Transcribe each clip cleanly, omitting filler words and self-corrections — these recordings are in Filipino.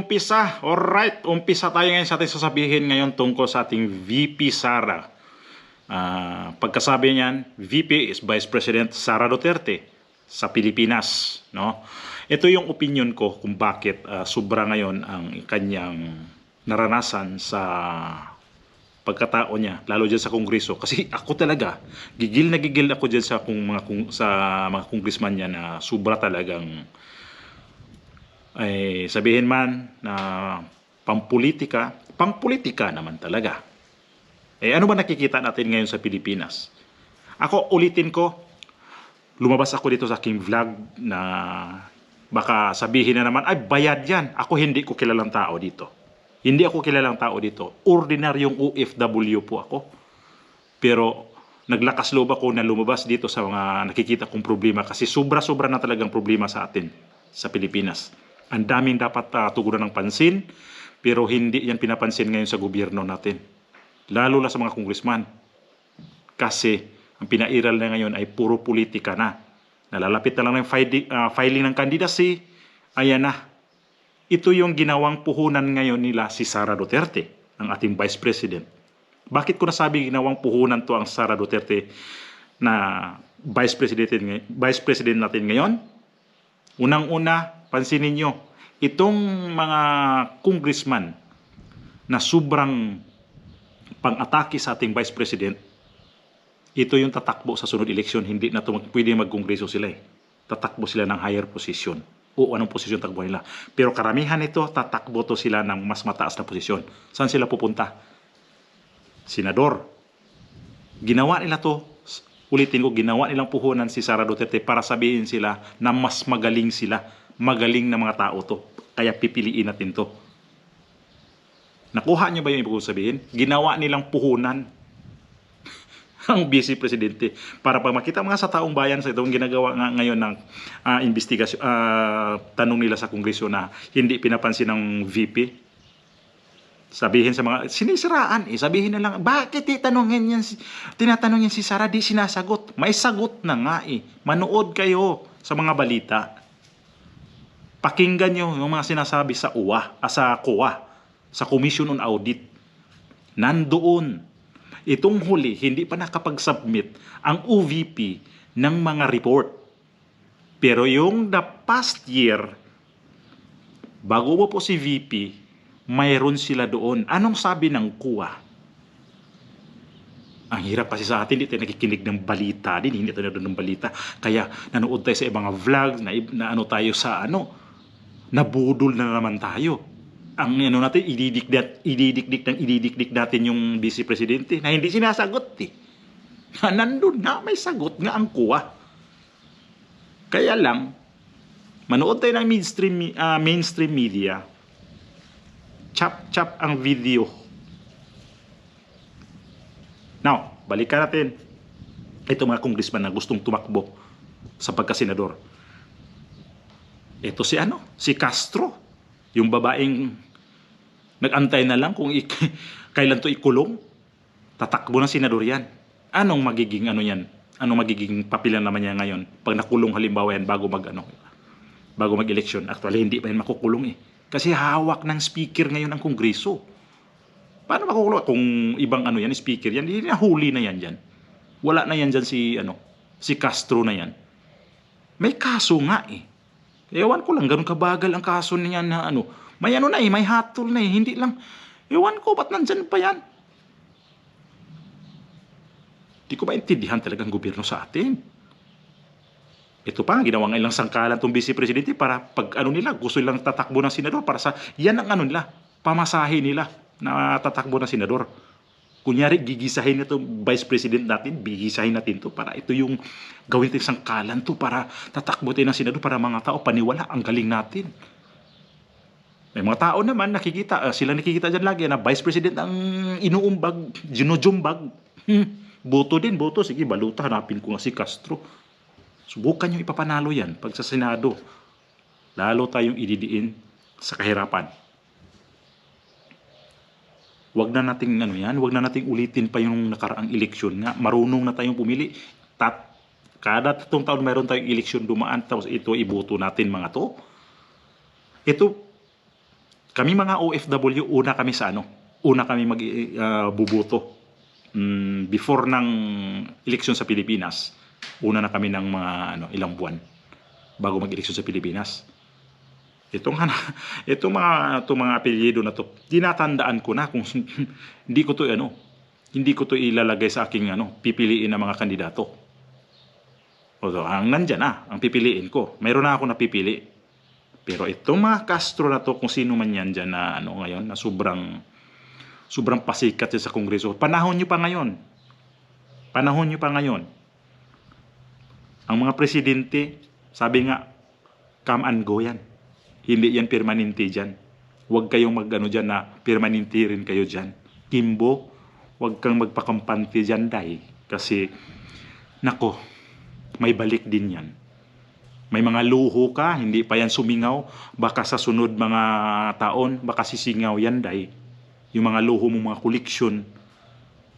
umpisa. Alright, umpisa tayo ngayon sa ating sasabihin ngayon tungkol sa ating VP Sara. Pagkasabi niyan, VP is Vice President Sara Duterte sa Pilipinas. No? Ito yung opinion ko kung bakit sobra ngayon ang kanyang naranasan sa pagkatao niya, lalo dyan sa Kongreso. Kasi ako talaga, gigil na gigil ako dyan sa mga congressman niya na sobra talagang sabihin man na pangpolitika naman talaga. Ano ba nakikita natin ngayon sa Pilipinas? Ako, ulitin ko, lumabas ako dito sa aking vlog na baka sabihin na naman, ay bayad yan. Ako hindi ko kilalang tao dito. Hindi ako kilalang tao dito. Ordinaryong OFW po ako. Pero naglakas loob ako na lumabas dito sa mga nakikita kong problema kasi sobra-sobra na talagang problema sa atin sa Pilipinas. Ang daming dapat tugunan ng pansin, pero hindi yan pinapansin ngayon sa gobyerno natin. Lalo na sa mga congressman. Kasi ang pinairal na ngayon ay puro politika na. Nalalapit na lang ng filing ng candidacy, ayan na. Ito yung ginawang puhunan ngayon nila si Sara Duterte, ang ating Vice President. Bakit ko nasabi ginawang puhunan to ang Sara Duterte na Vice President natin ngayon? Unang-una, pansinin nyo, itong mga congressman na sobrang pang-atake sa ating Vice President, ito yung tatakbo sa sunod eleksyon, hindi na pwede mag-kongreso sila eh. Tatakbo sila ng higher position. O anong posisyon takbo nila. Pero karamihan ito, tatakbo to sila ng mas mataas na posisyon. Saan sila pupunta? Senador. Ginawa nila to, ulitin ko, ginawa nilang puhunan si Sara Duterte para sabihin sila na mas magaling sila. Magaling na mga tao to. Kaya pipiliin natin to. Nakuha niyo ba yung ibig sabihin? Ginawa nilang puhunan ang Vice Presidente para pag makita mga sa taong bayan sa itong ginagawa ngayon ng investigasyon, tanong nila sa Kongreso na hindi pinapansin ng VP, sabihin sa mga sinisiraan, sabihin na lang, bakit tinatanong yan si Sara, di sinasagot? May sagot na nga manood kayo sa mga balita, pakinggan nyo yung mga sinasabi sa COA, sa Commission on Audit. Nandoon. Itong huli, hindi pa nakapag-submit ang OVP ng mga report. Pero yung the past year, bago po si VP, mayroon sila doon. Anong sabi ng COA? Ang hirap kasi sa atin, hindi tayo nakikinig ng balita din, hindi tayo nanonood ng balita. Kaya nanood tayo sa ibang vlogs, na ano tayo sa nabudol na naman tayo. Ang natin, ididikdik natin yung Vice Presidente na hindi sinasagot nandun na, may sagot nga ang COA. Kaya lang, manood tayo ng mainstream media, chap ang video. Now, balikan natin ito mga congressman na gustong tumakbo sa pagkasenador. Ito si Castro, yung babaeng nag-antay na lang kung kailan to ikulong. Tatakbo ng senador yan. Anong magiging yan? Anong magiging papilan naman niya ngayon pag nakulong halimbawa yan bago mag-eleksyon? Actually, hindi pa yan makukulong Kasi hawak ng speaker ngayon ang Kongreso. Paano makukulong? Kung ibang yan, speaker yan, hindi nahuli na yan dyan. Wala na yan dyan si Castro na yan. May kaso nga Ewan ko lang, ganun kabagal ang kaso niya na may may hatol na hindi lang. Ewan ko, ba't nandyan pa yan? Di ko maintindihan talagang gobyerno sa atin. Ito pa, ginawa ng ilang sangkalan itong Vice Presidente para pag nila, gusto nilang tatakbo ng senador para sa, yan ang nila, pamasahe nila na tatakbo ng senador. Kunyari, gigisahin na itong Vice President natin, gigisahin natin to para ito yung gawin itong sangkalan to para tatakbo tayo ng senador para mga tao paniwala, ang galing natin. May mga tao naman sila nakikita dyan lagi na Vice President ang inuumbag, ginujumbag. Boto din, boto. Sige, baluta, hanapin ko nga si Castro. Subukan nyo ipapanalo yan pag sa Senado. Lalo tayong ididiin sa kahirapan. Wag na nating wag na nating ulitin pa yung nakaraang eleksyon nga. Marunong na tayong pumili. Kada 3 taon mayroon tayong eleksyon dumaan, tapos ito iboto natin mga to. Ito, Kami mga OFW, una kami sa ano, una kami buboto. Before ng eleksyon sa Pilipinas, una na kami ng mga ilang buwan bago mag-eleksyon sa Pilipinas. Itong itong mga apelyido na to, tinatandaan ko na kung hindi ko to ilalagay sa aking pipiliin na mga kandidato. Although, ang nandyan ang pipiliin ko. Mayroon na ako napipili. Pero itong mga Castro na to, kung sino man yan dyan na ngayon, na sobrang pasikat sa Kongreso. Panahon nyo pa ngayon. Ang mga presidente, sabi nga, come and go yan. Hindi yan permanente dyan. Huwag kayong dyan na permanente rin kayo dyan. Kimbo, huwag kang magpakampante dyan, day. Kasi, nako, may balik din yan. May mga luho ka, hindi pa yan sumingaw. Baka sa sunod mga taon, baka sisingaw yan, day. Yung mga luho mo, mga koleksyon.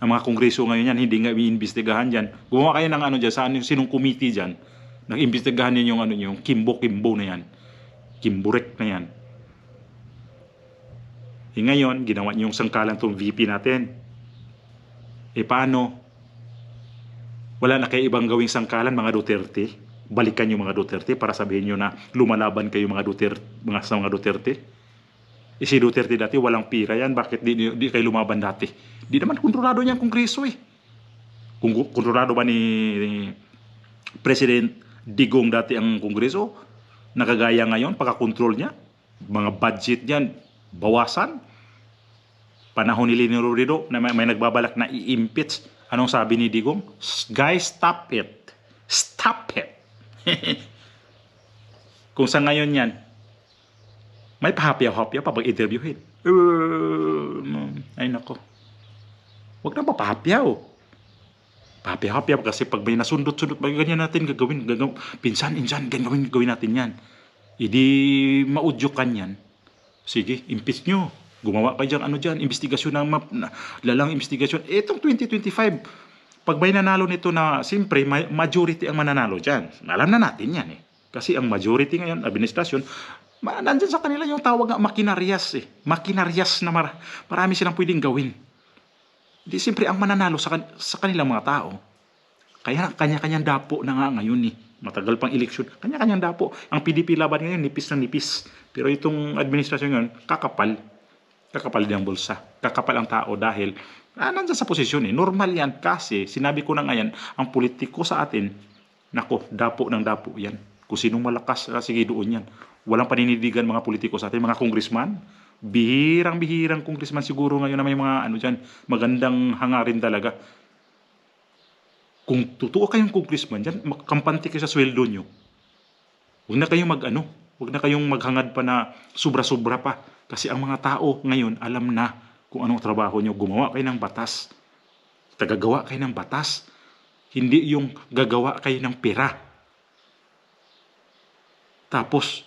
Ang mga kongreso ngayon yan, hindi nga iimbestigahan dyan. Gumawa kayo ng dyan, saan yung sinong committee dyan. Nag-imbestigahan niyo yung kimbo na yan. Kimburek na yan. Ngayon, ginawa niyo yung sangkalan tong VP natin. Paano? Wala na kayo ibang gawing sangkalan, mga Duterte? Balikan yung mga Duterte para sabihin nyo na lumalaban kayo mga Duterte? Si Duterte dati walang pira yan. Bakit di kayo lumaban dati? Di naman kontrolado niya ang Kongreso Kung kontrolado ba ni President Digong dati ang Kongreso? Nakagaya ngayon, pagkakontrol niya, mga budget niyan, bawasan. Panahon ni Leni Robredo, na may nagbabalak na i-impeach. Anong sabi ni Digong? Guys, stop it. Stop it. Kung sa ngayon yan, may pahapyaw-hapyaw pa pag-interviewin. Ay nako. Huwag na papahapyaw. Pahapyaw kasi pag may nasundot-sundot, ganyan natin gagawin. Pinsan, insan, gawin natin yan. Hindi maudyukan yan. Sige, impeach nyo. Gumawa kayo dyan, investigasyon lalang investigasyon. Itong 2025, pag may nanalo nito na, siyempre, majority ang mananalo dyan. Alam na natin yan Kasi ang majority ngayon, administrasyon, nandyan sa kanila yung tawag na makinaryas Makinaryas na marami silang pwedeng gawin. Di siyempre ang mananalo sa kanilang mga tao. Kaya kanya-kanyang dapo na nga ngayon Matagal pang eleksyon. Kanya-kanyang dapo. Ang PDP laban ngayon, nipis na nipis. Pero itong administrasyon ngayon, kakapal. Kakapal din ang bulsa. Kakapal ang tao dahil nandyan sa posisyon Normal yan kasi, sinabi ko na ngayon, ang politiko sa atin, nako, dapo ng dapo yan. Kung sinong malakas, sige doon yan. Walang panindigan mga politiko sa atin, mga congressman. Bihirang congressman siguro ngayon na may mga dyan, magandang hangarin talaga. Kung totoo kayong congressman dyan, makampante kayo sa sweldo nyo. Huwag na kayong maghangad pa na sobra-sobra pa. Kasi ang mga tao ngayon, alam na kung anong trabaho nyo. Gumawa kayo ng batas. Tagagawa kayo ng batas. Hindi yung gagawa kayo ng pera. Tapos,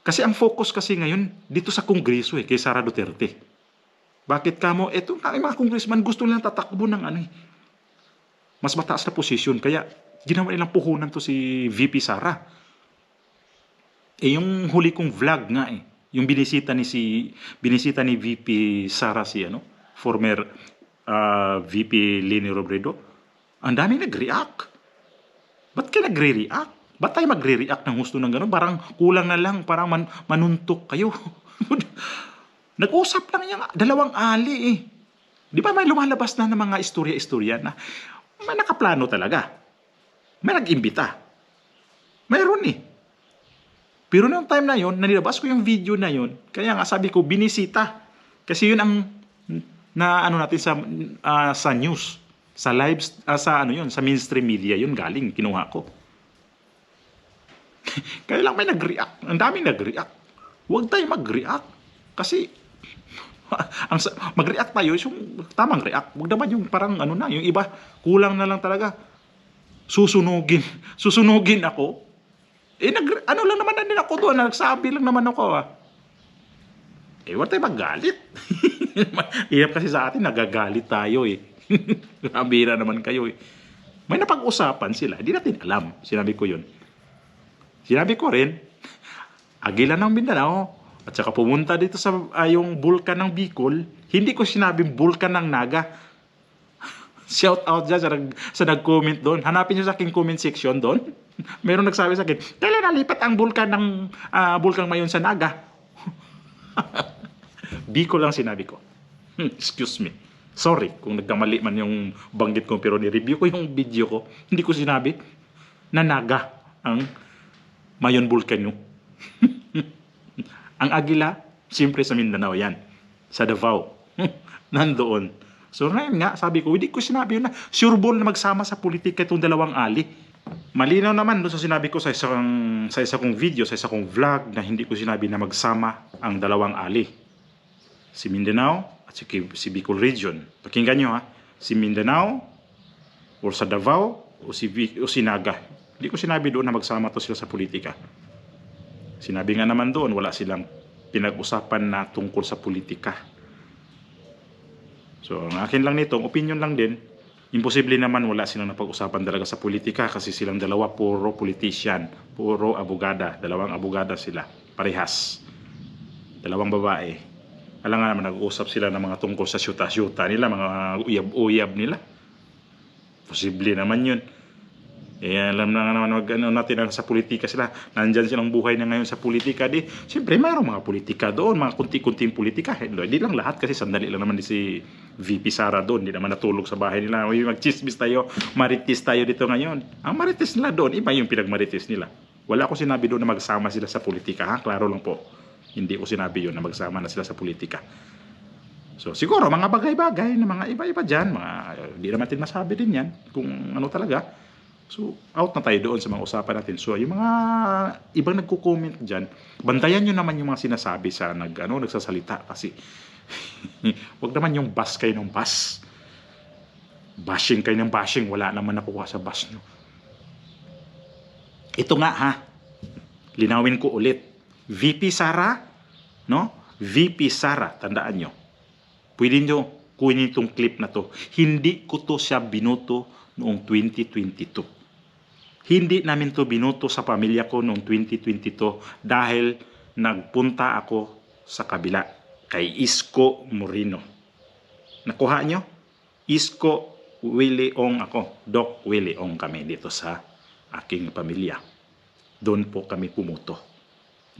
kasi ang focus kasi ngayon dito sa Kongreso kay Sara Duterte. Bakit kamo? Etong mga congressman gusto nilang tatakbo ng mas mataas na posisyon. Kaya ginawa nilang puhunan to si VP Sara. Yung huli kong vlog nga yung binisita ni VP Sara former VP Leni Robredo. Ang dami nag-react. Ba't kayo nagre-react? Ba't tayo magre-react ng gusto ng gano'n? Parang kulang na lang, parang manuntok kayo. Nag-usap lang yung dalawang ali Di ba may lumalabas na ng mga istorya-istorya na may nakaplano talaga. May nag-imbita. Mayroon Pero noong time na yon, nanilabas ko yung video na yon, kaya nga sabi ko, binisita. Kasi yun ang natin sa news, sa live, sa mainstream media, yun galing, kinuha ko. Kaya lang may nag-react. Ang daming nag-react. Huwag tayo mag-react. Kasi, mag-react tayo, yung tamang react. Huwag naman yung parang yung iba, kulang na lang talaga. Susunugin ako. Lang naman na din ako doon. Nagsabi lang naman ako. Huwag tayo magalit. Hirap kasi sa atin, nagagalit tayo Nabira naman kayo May napag-usapan sila. Hindi natin alam. Sinabi ko yun. Sinabi ko rin, Aguila ng Mindanao, At saka pumunta dito sa yung bulkan ng Bicol, hindi ko sinabing bulkan ng Naga. Shout out dyan sa nag-comment doon. Hanapin nyo sa aking comment section doon. Meron nagsabi sa akin, kailan nalipat ang bulkan ng bulkan Mayon sa Naga? Bicol lang sinabi ko. Excuse me. Sorry kung nagkamali man yung banggit ko, pero ni-review ko yung video ko. Hindi ko sinabi na Naga ang Mayon Volcano. Ang Agila, siyempre sa Mindanao yan. Sa Davao. Nandoon. So ngayon nga, sabi ko, hindi ko sinabi yun na sureball na magsama sa politika itong dalawang ali. Malinaw naman doon sa sinabi ko sa isa kong video, sa isa kong vlog, na hindi ko sinabi na magsama ang dalawang ali. Si Mindanao at si Bicol Region. Pakinggan nyo ha. Si Mindanao or sa Davao o si Naga. Hindi ko sinabi doon na magsama to sila sa politika. Sinabi nga naman doon, wala silang pinag-usapan na tungkol sa politika. So, ang akin lang nito, opinion lang din, imposible naman wala silang napag-usapan talaga sa politika kasi silang dalawa puro politician, puro abogada, dalawang abogada sila, parehas. Dalawang babae. Alam nga naman, nag-uusap sila ng mga tungkol sa syuta-syuta nila, mga uyab-uyab nila. Posible naman yun. Eh, alam na naman natin sa politika sila. Nandyan silang buhay na ngayon sa politika. Di, siyempre, mayroong mga politika doon, mga kunti-kunting politika. Hindi lang lahat kasi sandali lang naman si VP Sara doon. Hindi naman natulog sa bahay nila. Mag-chismis tayo, marites tayo dito ngayon. Ang marites nila doon, iba yung pinagmarites nila. Wala ko sinabi doon na magsama sila sa politika. Ha? Klaro lang po. Hindi ko sinabi yun na magsama na sila sa politika. So, siguro, mga bagay-bagay na mga iba-iba dyan. Hindi naman natin masabi din yan kung ano talaga. So, out na tayo doon sa mga usapan natin. So, yung mga ibang nagko-comment dyan, bantayan nyo naman yung mga sinasabi sa nagsasalita kasi wag naman yung bas kayo ng bas. Bashing kayo ng bashing, wala naman nakuha sa bas nyo. Ito nga ha, linawin ko ulit. VP Sara, no? VP Sara, tandaan nyo. Pwede nyo kunin itong clip na to. Hindi ko to siya binoto noong 2022. Hindi namin to binoto sa pamilya ko noong 2022 dahil nagpunta ako sa kabila kay Isko Moreno. Nakuha nyo? Isko Willie Ong ako. Doc Willie Ong kami dito sa aking pamilya. Doon po kami pumoto.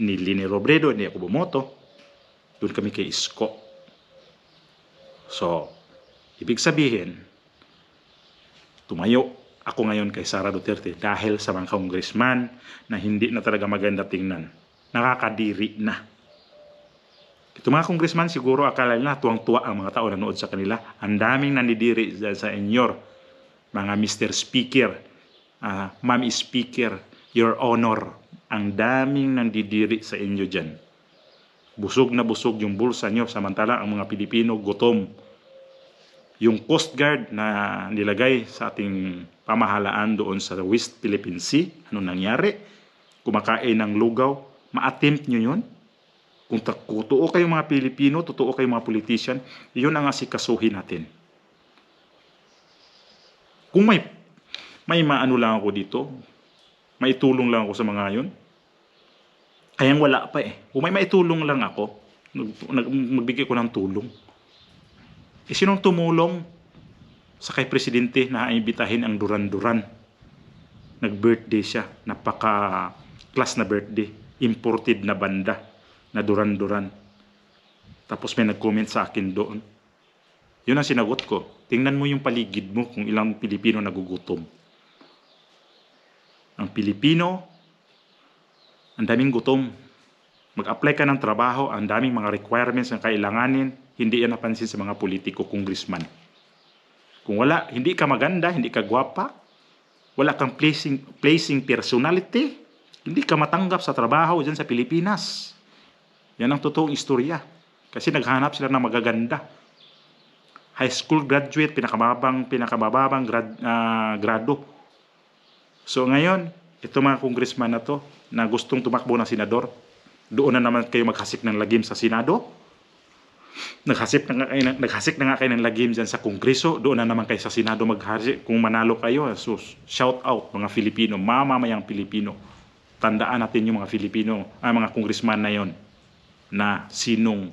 Ni Lini Robredo, hindi ako bumoto. Doon kami kay Isko. So, ibig sabihin, tumayo ako ngayon kay Sara Duterte dahil sa mga congressman na hindi na talaga maganda tingnan. Nakakadiri na. Ito mga congressman siguro akala nila tuwang-tuwa ang mga tao na nanood sa kanila. Ang daming nandidiri sa inyor. Mga Mr. Speaker, Ma'am Speaker, Your Honor. Ang daming nandidiri sa inyo dyan. Busog na busog yung bulsa nyo samantala ang mga Pilipino gutom. Yung Coast Guard na nilagay sa ating pamahalaan doon sa West Philippine Sea, ano nangyari? Kumakain ng lugaw, ma-attempt nyo yun? Kung totoo kayo mga Pilipino, totoo kayo mga politician, yun ang asikasuhin natin. Kung may maano lang ako dito, may tulong lang ako sa mga yun, kayang wala pa eh. Kung may maitulong lang ako, magbigay ko ng tulong. Eh, sinong tumulong sa kay Presidente na imbitahin ang Duran-Duran? Nag-birthday siya. Napaka-class na birthday. Imported na banda na Duran-Duran. Tapos may nag-comment sa akin doon. Yun ang sinagot ko. Tingnan mo yung paligid mo kung ilang Pilipino nagugutom. Ang Pilipino, ang daming gutom. Mag-apply ka ng trabaho, ang daming mga requirements na kailanganin, hindi yan napansin sa mga politiko, congressman. Kung wala, hindi ka maganda, hindi ka gwapa, wala kang placing personality, hindi ka matanggap sa trabaho dyan sa Pilipinas. Yan ang totoong istorya. Kasi naghanap sila ng magaganda. High school graduate, pinakababang grado. So ngayon, ito mga congressman na to, na gustong tumakbo ng senador, doon na naman kayo maghasik ng lagim sa Senado. Naghasik na nga kayo ng lagim dyan sa Kongreso. Doon na naman kayo sa Senado maghasik. Kung manalo kayo, so shout out mga Filipino, mamamayang Pilipino. Tandaan natin yung mga Filipino, mga congressman na yon. na sinong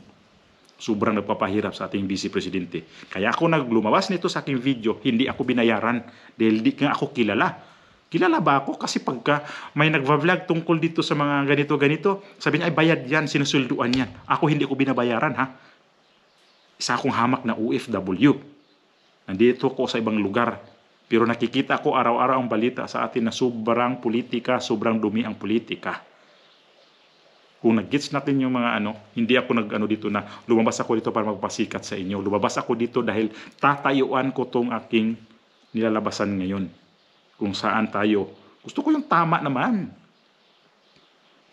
sobrang nagpapahirap sa ating Vice Presidente. Kaya ako naglumabas nito sa aking video, hindi ako binayaran dahil di nga ako kilala. Kilala ba ako? Kasi pagka may nagva-vlog tungkol dito sa mga ganito-ganito, sabi niya, ay bayad yan, sinusulduan yan. Ako hindi ko binabayaran, ha? Isa akong hamak na OFW. Nandito ko sa ibang lugar. Pero nakikita ko araw-araw ang balita sa atin na sobrang politika, sobrang dumi ang politika. Kung nag-gets natin yung mga hindi ako dito na lumabas ako dito para magpasikat sa inyo. Lumabas ako dito dahil tatayuan ko tong aking nilalabasan ngayon. Kung saan tayo. Gusto ko yung tama naman.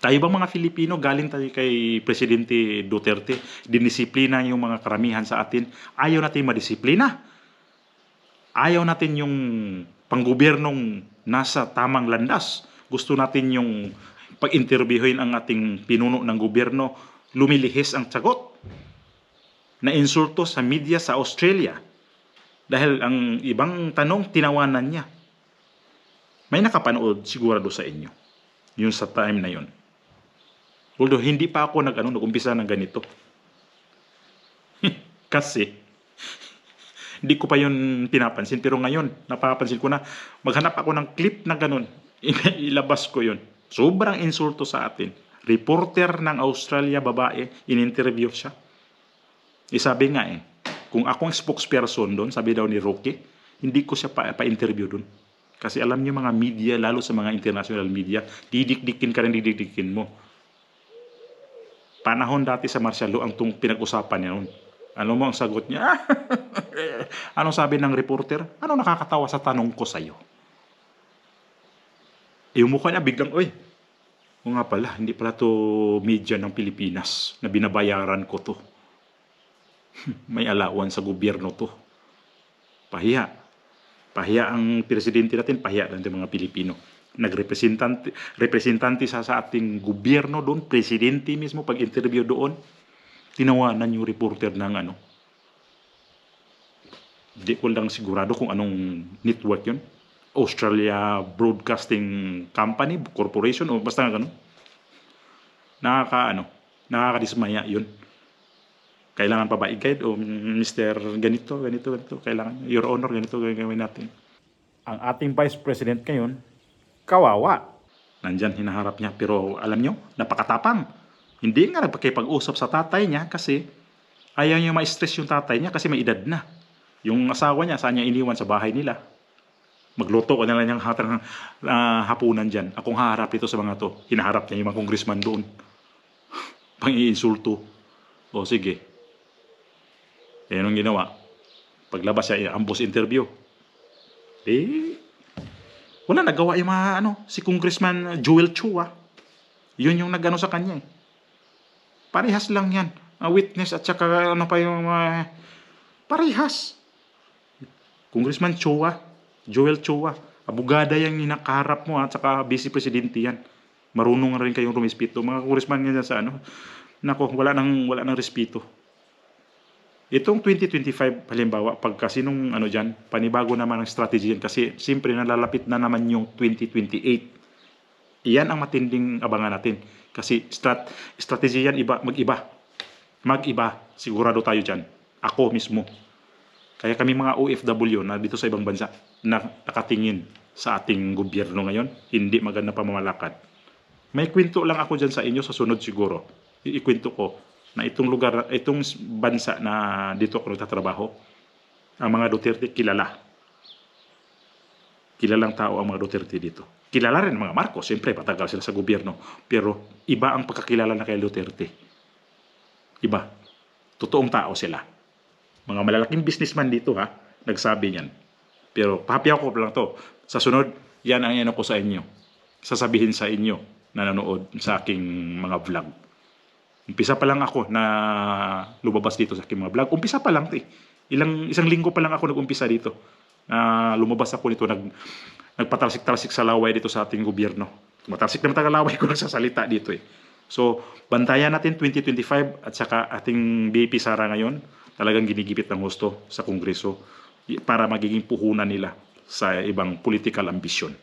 Tayo bang mga Filipino, galing tayo kay Presidente Duterte, dinisiplina yung mga karamihan sa atin. Ayaw natin madisiplina. Ayaw natin yung panggobyernong nasa tamang landas. Gusto natin yung pag-interviewin ang ating pinuno ng gobyerno, lumilihis ang tiyagot na insulto sa media sa Australia. Dahil ang ibang tanong, tinawanan niya. May nakapanood sigurado sa inyo. Yun sa time na yun. Although hindi pa ako nag-umpisa ng ganito. Kasi hindi ko pa yun pinapansin. Pero ngayon, napapansin ko na maghanap ako ng clip na ganun. Ilabas ko yun. Sobrang insulto sa atin. Reporter ng Australia, babae, in-interview siya. Sabi nga kung akong spokesperson doon, sabi daw ni Rocky, hindi ko siya pa-interview doon. Kasi alam niyo mga media, lalo sa mga international media, didikdikin ka rin, didikdikin mo. Panahon dati sa martial law, ang pinag-usapan niya noon. Ano mo ang sagot niya? Anong sabi ng reporter? Ano nakakatawa sa tanong ko sa'yo? Yung mukha niya biglang, o nga pala, hindi pala to media ng Pilipinas na binabayaran ko to. May alawan sa gobyerno to. Pahiya. Pahiya ang presidente natin, pahiya natin mga Pilipino. Representante sa ating gobyerno doon, presidente mismo, pag-interview doon, tinawanan yung reporter ng Hindi ko lang sigurado kung anong network yun. Australia Broadcasting Company, Corporation, o basta nga gano'n. Nakakadismaya yun. Kailangan pa ba i-guide? O Mr. ganito. Kailangan, Your Honor, ganito gagawin natin. Ang ating Vice President ngayon, kawawa. Nandyan, hinaharap niya. Pero alam nyo, napakatapang. Hindi nga nagpakipag-usap sa tatay niya kasi ayaw niya ma-stress yung tatay niya kasi may edad na. Yung asawa niya, saan niya iniwan sa bahay nila. Magluto ko na lang niyang hapunan dyan. Akong haharap dito sa mga to. Hinaharap niya yung mga congressman doon. Pang-iinsulto. O sige. Yan ang ginawa. Paglabas siya, ambush interview. Wala nagawa yung mga si Congressman Joel Chua. Yun yung nagano sa kanya Parehas lang yan. Witness at saka pa yung parehas. Congressman Chua. Joel Chua, abogada yung nakaharap mo at saka vice presidente yan. Marunong rin kayong rumispito. Mga congressman nga sa nako, wala nang respeto. Itong 2025 halimbawa, pagka sinong dyan, panibago naman ang strategy yan kasi siyempre nalalapit na naman yung 2028. Iyan ang matinding abangan natin. Kasi strategy yan mag-iba. Sigurado tayo dyan. Ako mismo. Kaya kami mga OFW na dito sa ibang bansa na nakatingin sa ating gobyerno ngayon, hindi maganda pamamalakad. May kwento lang ako dyan sa inyo sa sunod siguro. Ikwento ko na itong bansa na dito ako nagtatrabaho, ang mga Duterte kilala. Kilalang tao ang mga Duterte dito. Kilala rin mga Marcos, siyempre patagal sila sa gobyerno. Pero iba ang pagkakilala na kay Duterte. Iba. Totoong tao sila. Mga malalaking businessman dito nagsabi niyan. Pero pahapiyaw ko lang to. Sa sunod, yan ang ko sa inyo. Sasabihin sa inyo na nanood sa aking mga vlog. Umpisa pa lang ako na lumabas dito sa aking mga vlog. Umpisa pa lang isang linggo pa lang ako nag-umpisa dito. Lumabas ako nito, nagpatalsik-talsik sa laway dito sa ating gobyerno. Matalsik na tagalaway ko nagsasalita dito So, bantayan natin 2025 at saka ating BP Sara ngayon. Talagang ginigipit ng husto sa Kongreso para magiging puhunan nila sa ibang political ambisyon.